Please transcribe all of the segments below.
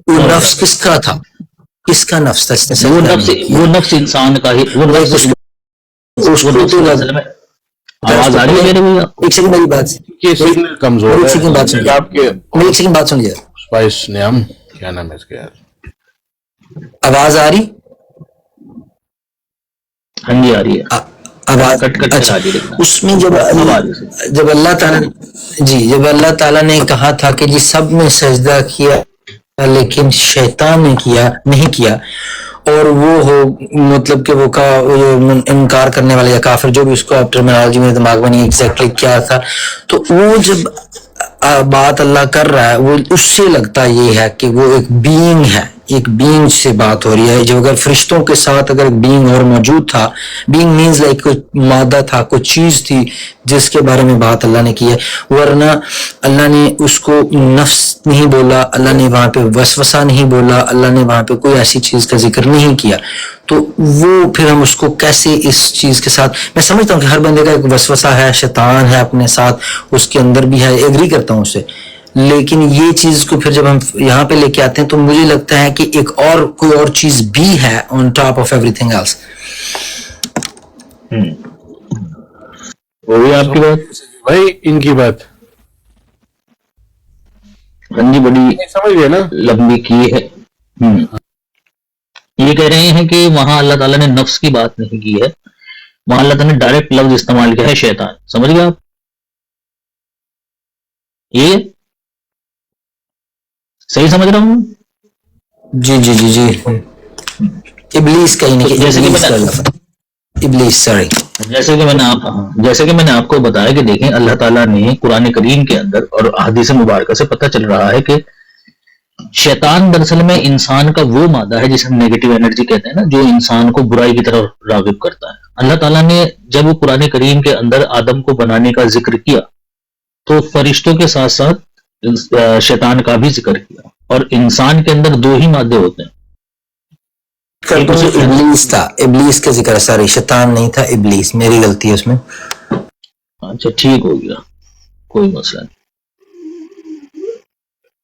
وہ نفس کس کا تھا؟ کس کا نفس تھا؟ وہ نفس انسان کا ہی. وہ نفس آواز آ رہی ہے میرے بھیا؟ ایک سیکنڈ میری بات کمزور ایک سیکنڈ بات سنیے. ایک سیکنڈ بات سنیے. اسپائس نیام کیا نام ہے اس کا یار؟ آواز آ رہی؟ ہاں جی آ رہی ہے. آواز اچھا. اس میں جب اللہ تعالیٰ جب اللہ تعالیٰ نے کہا تھا کہ جی سب نے سجدہ کیا لیکن شیطان نے نہیں کیا، اور وہ ہو مطلب کہ وہ کا انکار کرنے والا یا کافر، جو بھی اس کو ٹرمینالوجی میں دماغ میں نہیں ایگزیکٹلی کیا تھا، تو وہ جب بات اللہ کر رہا ہے وہ اس سے لگتا یہ ہے کہ وہ ایک بینگ ہے، ایک بینگ سے بات ہو رہی ہے. جو اگر فرشتوں کے ساتھ اگر ایک بینگ اور موجود تھا، بینگ مینز لائک کوئی مادہ تھا، کوئی چیز تھی جس کے بارے میں بات اللہ نے کی ہے، ورنہ اللہ نے اس کو نفس نہیں بولا، اللہ نے وہاں پہ وسوسہ نہیں بولا، اللہ نے وہاں پہ کوئی ایسی چیز کا ذکر نہیں کیا. تو وہ پھر ہم اس کو کیسے اس چیز کے ساتھ، میں سمجھتا ہوں کہ ہر بندے کا ایک وسوسہ ہے، شیطان ہے اپنے ساتھ، اس کے اندر بھی ہے، ایگری کرتا ہوں اس سے، لیکن یہ چیز کو پھر جب ہم یہاں پہ لے کے آتے ہیں تو مجھے لگتا ہے کہ ایک اور کوئی اور چیز بھی ہے on top of everything else. وہ بھی آپ کی بات بھائی ان کی بات ہاں جی بڑی سمجھ گئے نا لمبی کی ہے. یہ کہہ رہے ہیں کہ وہاں اللہ تعالیٰ نے نفس کی بات نہیں کی ہے، وہاں اللہ تعالیٰ نے ڈائریکٹ لفظ استعمال کیا ہے شیطان. سمجھ گئے آپ؟ یہ صحیح سمجھ رہا ہوں؟ جی جی جی جی ابلیس کا ہی نہیں، جیسے کہ میں نے آپ کو بتایا کہ دیکھیں اللہ تعالیٰ نے قرآن کریم کے اندر اور احادیث مبارکہ سے پتہ چل رہا ہے کہ شیطان دراصل میں انسان کا وہ مادہ ہے جسے ہم نیگیٹو انرجی کہتے ہیں نا، جو انسان کو برائی کی طرف راغب کرتا ہے. اللہ تعالیٰ نے جب قرآن کریم کے اندر آدم کو بنانے کا ذکر کیا تو فرشتوں کے ساتھ ساتھ شیطان کا بھی ذکر کیا، اور انسان کے اندر دو ہی مادے ہوتے ہیں. ابلیس تھا، ابلیس کا ذکر ہے، ساری شیطان نہیں تھا، ابلیس، میری غلطی ہے اس میں. اچھا ٹھیک ہو گیا، کوئی مسئلہ نہیں،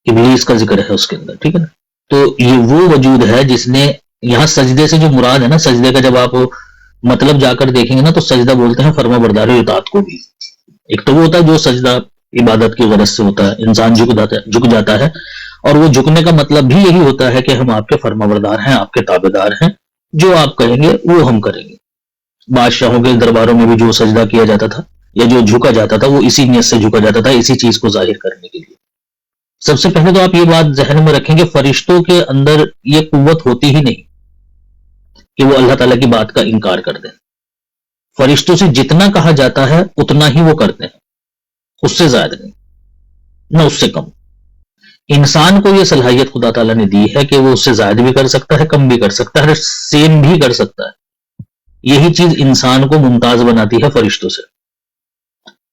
ابلیس کا ذکر ہے اس کے اندر، ٹھیک ہے نا. تو یہ وہ وجود ہے جس نے یہاں سجدے سے جو مراد ہے نا، سجدے کا جب آپ مطلب جا کر دیکھیں گے نا تو سجدہ بولتے ہیں فرما برداری و اطاعت کو بھی. ایک تو وہ ہوتا ہے جو سجدہ عبادت کی غرض سے ہوتا ہے، انسان جھک جاتا ہے، اور وہ جھکنے کا مطلب بھی یہی ہوتا ہے کہ ہم آپ کے فرما بردار ہیں، آپ کے تابع دار ہیں، جو آپ کہیں گے وہ ہم کریں گے. بادشاہوں کے درباروں میں بھی جو سجدہ کیا جاتا تھا یا جو جھکا جاتا تھا وہ اسی نیت سے جھکا جاتا تھا، اسی چیز کو ظاہر کرنے کے لیے. سب سے پہلے تو آپ یہ بات ذہن میں رکھیں کہ فرشتوں کے اندر یہ قوت ہوتی ہی نہیں کہ وہ اللہ تعالیٰ کی بات کا انکار کر دیں. فرشتوں سے جتنا کہا جاتا ہے اتنا ہی وہ کرتے ہیں، اس سے زیادہ نہیں، نہ اس سے کم. انسان کو یہ صلاحیت خدا تعالیٰ نے دی ہے کہ وہ اس سے زائد بھی کر سکتا ہے، کم بھی کر سکتا ہے، سیم بھی کر سکتا ہے. یہی چیز انسان کو ممتاز بناتی ہے فرشتوں سے،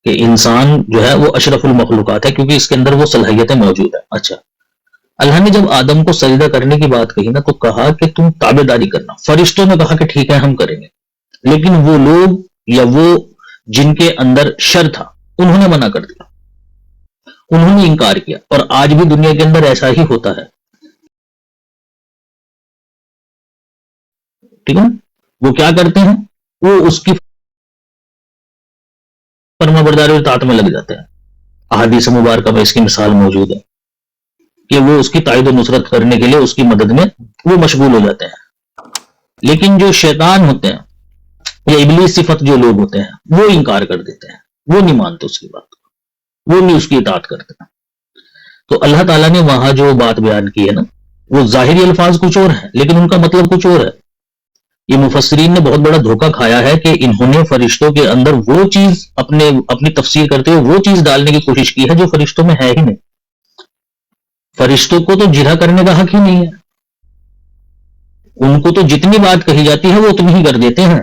کہ انسان جو ہے وہ اشرف المخلوقات ہے کیونکہ اس کے اندر وہ صلاحیتیں موجود ہیں. اچھا، اللہ نے جب آدم کو سجدہ کرنے کی بات کہی نا تو کہا کہ تم تابع داری کرنا. فرشتوں نے کہا کہ ٹھیک ہے ہم کریں گے، لیکن وہ لوگ یا وہ جن کے اندر شر تھا انہوں نے منع کر دیا، انہوں نے انکار کیا. اور آج بھی دنیا کے اندر ایسا ہی ہوتا ہے، ٹھیک ہے. وہ کیا کرتے ہیں، وہ اس کی فرما برداری اور اطاعت میں لگ جاتے ہیں. احادیث مبارکہ میں اس کی مثال موجود ہے کہ وہ اس کی تائید و نصرت کرنے کے لیے اس کی مدد میں وہ مشغول ہو جاتے ہیں. لیکن جو شیطان ہوتے ہیں یا ابلیس صفت جو لوگ ہوتے ہیں وہ انکار کر دیتے ہیں، وہ نہیں مانتے اس کی بات کو، وہ نہیں اس کی اطاعت کرتے ہیں. تو اللہ تعالیٰ نے وہاں جو بات بیان کی ہے نا، وہ ظاہری الفاظ کچھ اور ہیں لیکن ان کا مطلب کچھ اور ہے. یہ مفسرین نے بہت بڑا دھوکہ کھایا ہے کہ انہوں نے فرشتوں کے اندر وہ چیز اپنی تفسیر کرتے ہوئے وہ چیز ڈالنے کی کوشش کی ہے جو فرشتوں میں ہے ہی نہیں. فرشتوں کو تو جرح کرنے کا حق ہی نہیں ہے، ان کو تو جتنی بات کہی جاتی ہے وہ اتنی ہی کر دیتے ہیں.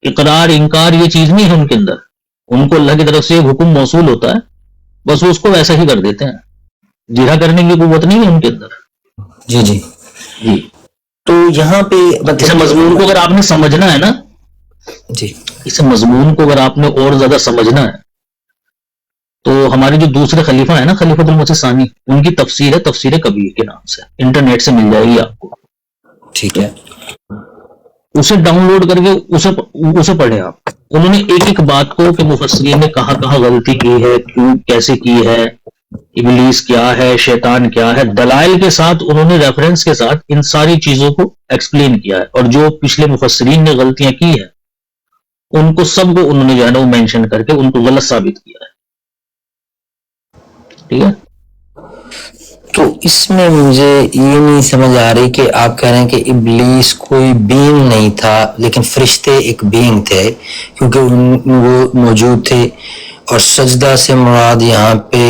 اقرار انکار یہ چیز نہیں ہے ان کے اندر، ان کو اللہ کی طرف سے ایک حکم موصول ہوتا ہے، بس وہ اس کو ویسا ہی کر دیتے ہیں. جرح کرنے کی قوت نہیں ہے ان کے اندر. جی جی جی. تو یہاں پہ اس مضمون کو اگر آپ نے سمجھنا ہے نا، جی اس مضمون کو اگر آپ نے اور زیادہ سمجھنا ہے تو ہمارے جو دوسرے خلیفہ ہیں نا، خلیفۃ المسیح ثانی، ان کی تفسیر ہے تفسیر کبیر کے نام سے، انٹرنیٹ سے مل جائے گی آپ کو، ٹھیک ہے. اسے ڈاؤن لوڈ کر کے اسے پڑھیں آپ. انہوں نے ایک ایک بات کو کہ مفسرین نے کہاں کہاں غلطی کی ہے، کیوں کیسے کی ہے، ابلیس کیا ہے، شیطان کیا ہے، دلائل کے ساتھ انہوں نے ریفرنس کے ساتھ ان ساری چیزوں کو ایکسپلین کیا ہے. اور جو پچھلے مفسرین نے غلطیاں کی ہیں ان کو سب کو انہوں نے جو ہے نا وہ مینشن کر کے ان کو غلط ثابت کیا ہے. ٹھیک ہے. تو اس میں مجھے یہ نہیں سمجھ آ رہی کہ آپ کہہ رہے ہیں کہ ابلیس کوئی بینگ نہیں تھا لیکن فرشتے ایک بینگ تھے کیونکہ وہ موجود تھے، اور سجدہ سے مراد یہاں پہ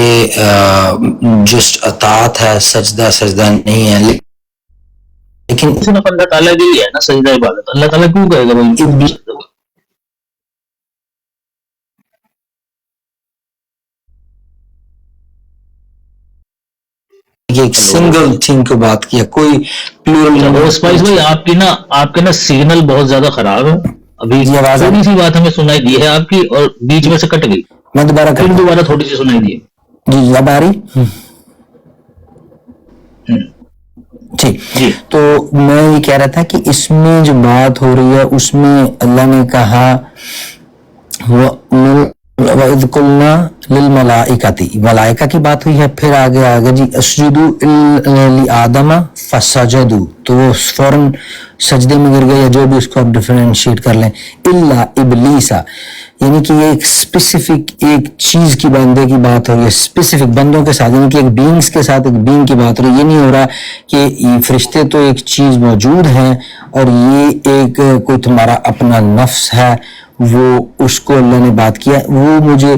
جسٹ اطاعت ہے، سجدہ نہیں ہے. لیکن اللہ تعالیٰ کے لیے ہے نا سجدہ عبادت. اللہ تعالیٰ کیوں کہے گا بھائی ایک سنگل تھنگ کو بات کیا، کوئی پلورل. اسپائس بھائی آپ کے نا سگنل بہت زیادہ خراب ہے. ابھی تھوڑی سی بات ہمیں سنائی دی ہے آپ کی اور بیچ میں سے کٹ گئی، میں دوبارہ تھوڑی سی سنائی دی. جی اب آ رہی جی. تو میں یہ کہہ رہا تھا کہ اس میں جو بات ہو رہی ہے اس میں اللہ نے کہا وَإِذْ قُلْنَا لِلْمَلَائِكَةِ، ملائکہ کی بات ہوئی ہے. پھر آگے جی اسجدوا لآدم فسجدوا، تو وہ فوراً سجدے میں گر گئے، یا جو بھی اس کو آپ ڈفرینشیٹ کر لیں. الا ابلیس، یعنی کہ یہ ایک اسپیسیفک ایک چیز کی بندے کی بات ہو رہی ہے، اسپیسیفک بندوں کے ساتھ، یعنی کہ ایک بینگز کے ساتھ ایک بینگ کی بات ہو رہی ہے. یہ نہیں ہو رہا کہ یہ فرشتے تو ایک چیز موجود ہیں اور یہ ایک کوئی تمہارا اپنا نفس ہے، وہ اس کو اللہ نے بات کیا. وہ مجھے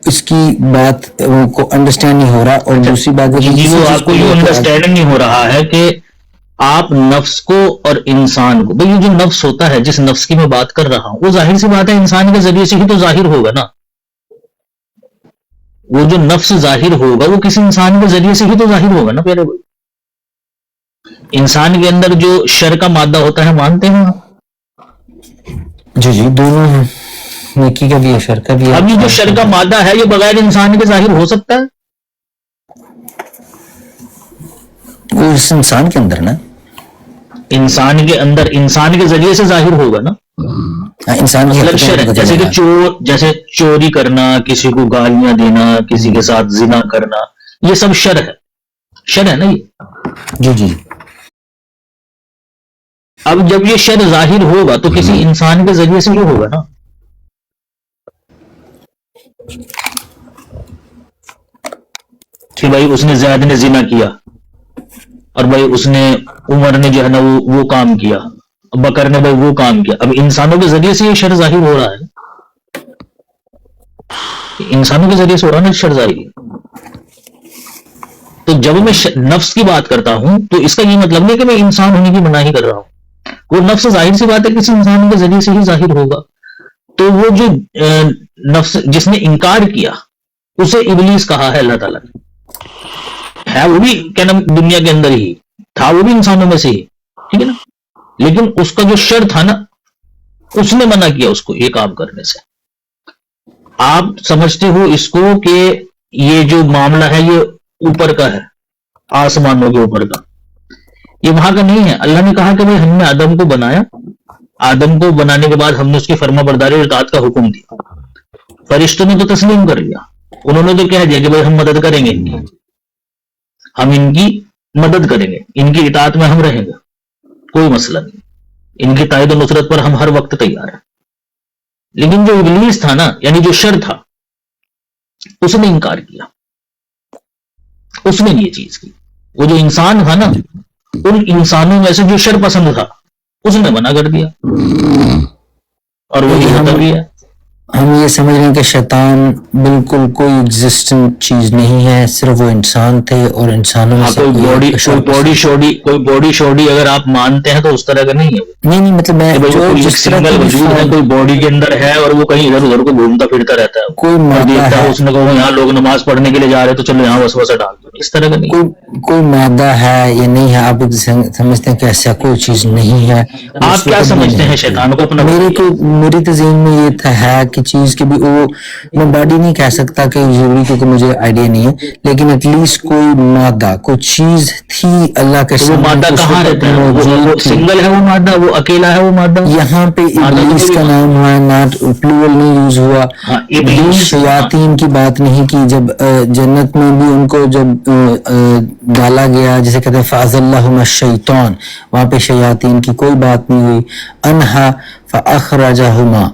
اس کی بات کو انڈرسٹینڈ نہیں ہو رہا. اور دوسری بات وہ آپ کو یہ انڈرسٹینڈ نہیں ہو رہا ہے کہ آپ نفس کو اور انسان کو، بھئی یہ جو نفس ہوتا ہے، جس نفس کی میں بات کر رہا ہوں، وہ ظاہر سی بات ہے انسان کے ذریعے سے ہی تو ظاہر ہوگا نا. وہ جو نفس ظاہر ہوگا وہ کسی انسان کے ذریعے سے ہی تو ظاہر ہوگا نا پیارے بھائی. انسان کے اندر جو شر کا مادہ ہوتا ہے مانتے ہیں آپ؟ جی دونوں ہیں، نیکی کا بھی ہے، شر کا بھی ہے. اب یہ جو شر کا مادہ ہے یہ بغیر انسان کے ظاہر ہو سکتا ہے؟ وہ اس انسان کے اندر نا، انسان کے اندر انسان کے ذریعے سے ظاہر ہوگا نا. انسان کی مطلب شر ہے، جیسے کہ جیسے چوری کرنا، کسی کو گالیاں دینا، کسی کے ساتھ زنا کرنا، یہ سب شر ہے نا یہ. جی. اب جب یہ شر ظاہر ہوگا تو کسی انسان کے ذریعے سے ہی ہوگا نا. کہ بھائی اس نے زید نے زنا کیا، اور بھائی اس نے عمر نے جو ہے نا وہ کام کیا، بکر نے بھائی وہ کام کیا. اب انسانوں کے ذریعے سے یہ شر ظاہر ہو رہا ہے، انسانوں کے ذریعے سے ہو رہا ہے نا شر ظاہر. تو جب میں نفس کی بات کرتا ہوں تو اس کا یہ مطلب نہیں کہ میں انسان ہونے کی مناہی کر رہا ہوں. وہ نفس ظاہر سی بات ہے کسی انسان کے ذریعے سے ہی ظاہر ہوگا. تو وہ جو نفس جس نے انکار کیا اسے ابلیس کہا ہے اللہ تعالیٰ نے. ہے وہ بھی کیا نام دنیا کے اندر ہی تھا، وہ بھی انسانوں میں سے ہی، ٹھیک ہے نا. لیکن اس کا جو شر تھا نا، اس نے منع کیا اس کو یہ کام کرنے سے. آپ سمجھتے ہو اس کو کہ یہ جو معاملہ ہے یہ اوپر کا ہے، آسمانوں کے اوپر کا، یہ وہاں کا نہیں ہے. اللہ نے کہا کہ بھائی ہم نے آدم کو بنایا، آدم کو بنانے کے بعد ہم نے اس کی فرما برداری اور اطاعت کا حکم دیا. فرشتوں نے تو تسلیم کر لیا، انہوں نے تو کہہ دیا کہ بھائی ہم مدد کریں گے، ہم ان کی مدد کریں گے، ان کی اطاعت میں ہم رہیں گے، کوئی مسئلہ نہیں، ان کی تائید و نصرت پر ہم ہر وقت تیار ہیں. لیکن جو ابلیس تھا نا، یعنی جو شر تھا، اس نے انکار کیا، اس نے یہ چیز کی. وہ جو انسان تھا نا، ان انسانوں میں سے جو شر پسند تھا اس نے منع کر دیا، اور وہی ہوتا بھی ہے. ہم یہ سمجھ رہے ہیں کہ شیطان بالکل کوئی ایگزسٹنٹ چیز نہیں ہے، صرف وہ انسان تھے اور انسانوں میں سے کوئی باڈی شوڈی اگر آپ مانتے ہیں تو اس طرح کا نہیں ہے. نہیں مطلب میں جس طرح وجود ہے، کوئی باڈی کے اندر ہے اور وہ کہیں ادھر ادھر کو گھومتا پھرتا رہتا ہے، کوئی دیکھتا ہے اس نے کہا یہاں لوگ نماز پڑھنے کے لیے جا رہے تو چلو یہاں وسوسہ ڈال دو، اس طرح کا نہیں. کوئی مادہ ہے یا نہیں ہے، آپ سمجھتے ہیں کہ ایسا کوئی چیز نہیں ہے. آپ کیا سمجھتے ہیں شیطان کو اپنا؟ میری تو ذہن میں یہ ہے کہ کی چیز کے بھی وہ میں باڈی نہیں کہہ سکتا کہ ضروری، کیونکہ مجھے آئیڈیا نہیں ہے، لیکن ایٹ لیسٹ کوئی مادہ کوئی چیز تھی اللہ کے وہ مادہ کہاں رہتا ہے؟ وہ سنگل ہے وہ مادہ، وہ اکیلا ہے وہ مادہ. یہاں پہ ابلیس کا نام ہوا، ناٹ پلورل نہیں یوز ہوا. ابلیس شیاطین کی بات نہیں کی. جب جنت میں بھی ان کو جب ڈالا گیا، جسے کہتے ہیں فَأَزَلَّهُمَا الشَّيْطَانُ، وہاں پہ شیاطین کی کوئی بات نہیں ہوئی. انہا فَأَخْرَجَهُمَا،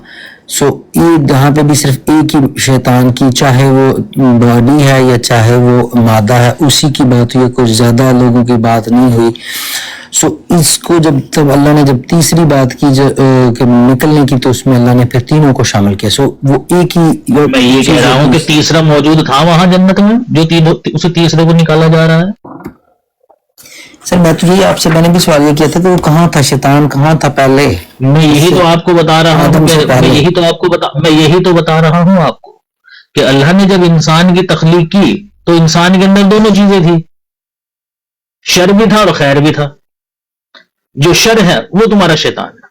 سو یہ یہاں پہ بھی صرف ایک ہی شیطان کی، چاہے وہ باڈی ہے یا چاہے وہ مادہ ہے، اسی کی بات ہوئی، کچھ زیادہ لوگوں کی بات نہیں ہوئی. سو اس کو جب تب اللہ نے جب تیسری بات کی کہ نکلنے کی، تو اس میں اللہ نے پھر تینوں کو شامل کیا. سو وہ ایک ہی. میں یہ کہہ رہا ہوں کہ تیسرا موجود تھا وہاں جنت میں، جو اسے تیسرے کو نکالا جا رہا ہے. سر میں تو یہی آپ سے، میں نے بھی سوال یہ کیا تھا کہ وہ کہاں تھا، شیطان کہاں تھا پہلے. میں یہی تو آپ کو بتا رہا ہوں، میں یہی تو بتا رہا ہوں آپ کو کہ اللہ نے جب انسان کی تخلیق کی تو انسان کے اندر دونوں چیزیں تھی، شر بھی تھا اور خیر بھی تھا. جو شر ہے وہ تمہارا شیطان ہے.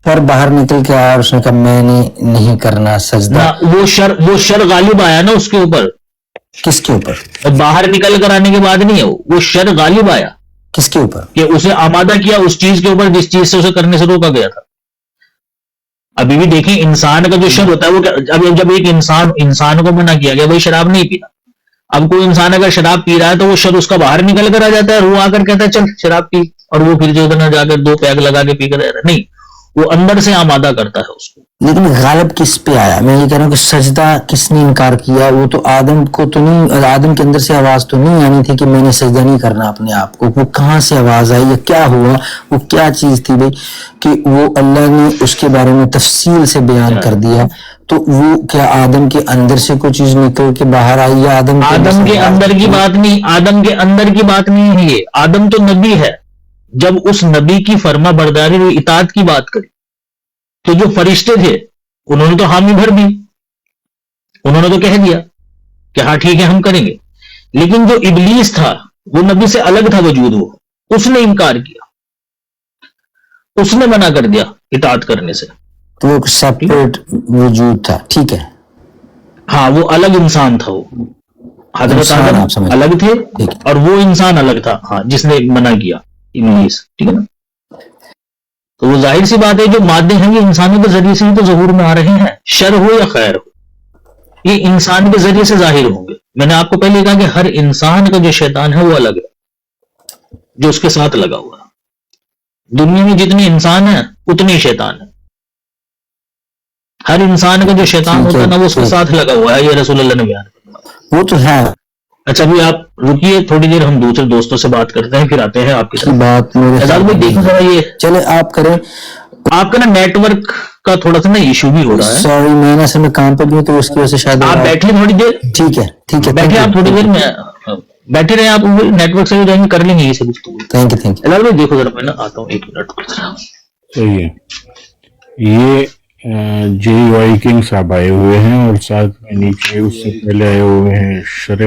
پر باہر نکل کے آیا، اس نے کہا میں نے نہیں کرنا سجدہ. وہ شر غالب آیا نا اس کے اوپر. کس کے اوپر؟ باہر نکل کر آنے کے بعد نہیں ہے، وہ شر غالب آیا. کس کے اوپر؟ کہ اسے آمادہ کیا اس چیز کے اوپر جس چیز سے اسے کرنے سے روکا گیا تھا. ابھی بھی دیکھیں انسان کا جو شر ہوتا ہے وہ جب ایک انسان کو منع کیا گیا بھائی شراب نہیں پینا. اب کوئی انسان اگر شراب پی رہا ہے تو وہ شر اس کا باہر نکل کر آ جاتا ہے، وہ آ کر کہتا ہے چل شراب پی، اور وہ پھر جو ادھر جا کر 2 پیگ لگا کے پی کر رہتا ہے. نہیں، وہ اندر سے آمادہ کرتا ہے اس کو. لیکن غالب کس پہ آیا؟ میں یہ کہہ رہا ہوں کہ سجدہ کس نے انکار کیا؟ وہ تو آدم کو تو نہیں، آدم کے اندر سے آواز تو نہیں آنی تھی کہ میں نے سجدہ نہیں کرنا اپنے آپ کو. وہ کہاں سے آواز آئی یا کیا ہوا؟ وہ کیا چیز تھی بھائی کہ وہ اللہ نے اس کے بارے میں تفصیل سے بیان کر دیا؟ تو وہ کیا آدم کے اندر سے کوئی چیز نکل کے باہر آئی یا آدم کے اندر کی بات نہیں؟ آدم کے اندر کی بات نہیں ہے یہ. آدم تو نبی ہے. جب اس نبی کی فرما برداری اور اطاعت کی بات کری تو جو فرشتے تھے انہوں نے تو حامی بھر دی، انہوں نے تو کہہ دیا کہ ہاں ٹھیک ہے ہم کریں گے. لیکن جو ابلیس تھا وہ نبی سے الگ تھا وجود، وہ اس نے انکار کیا، اس نے منع کر دیا اطاعت کرنے سے. تو وہ سیپریٹ وجود تھا. ٹھیک ہے، ہاں وہ الگ انسان تھا. وہ حضرت آدم الگ تھے اور وہ انسان الگ تھا، ہاں جس نے منع کیا ابلیس. ٹھیک ہے نا. تو وہ ظاہر سی بات ہے جو مادے ہیں یہ انسانوں کے ذریعے سے ہی تو ظہور میں آ رہے ہیں، شر ہو یا خیر ہو یہ انسان کے ذریعے سے ظاہر ہوں گے. میں نے آپ کو پہلے کہا کہ ہر انسان کا جو شیطان ہے وہ الگ ہے، جو اس کے ساتھ لگا ہوا ہے. دنیا میں جتنے انسان ہیں اتنے شیطان ہیں. ہر انسان کا جو شیطان ہوتا ہے نا وہ اس کے ساتھ لگا ہوا ہے، یہ رسول اللہ نے بیان کیا. وہ تو ہے. اچھا ابھی آپ رکیے تھوڑی دیر، ہم دوسرے دوستوں سے بات کرتے ہیں پھر آتے ہیں آپ کی بات. دیکھو ذرا یہ چلے آپ کریں. آپ کا نا نیٹ ورک کا تھوڑا سا نا ایشو بھی ہو رہا ہے. سوری میں نا اصل میں کام پہ بھی ہوں تو اس کی وجہ سے شاید. آپ بیٹھیے تھوڑی دیر. ٹھیک ہے ٹھیک ہے، بیٹھے آپ تھوڑی دیر میں بیٹھے رہے، آپ نیٹ ورک سے ہو جائیں گے، کر لیں گے یہ سب. Thank you thank you. بھائی دیکھو ذرا میں نا آتا ہوں 1 منٹ. صحیح ہے. یہ جے وائی کنگ صاحب آئے ہوئے ہیں اور ساتھ میں نیچے اس سے پہلے آئے ہوئے ہیں شرم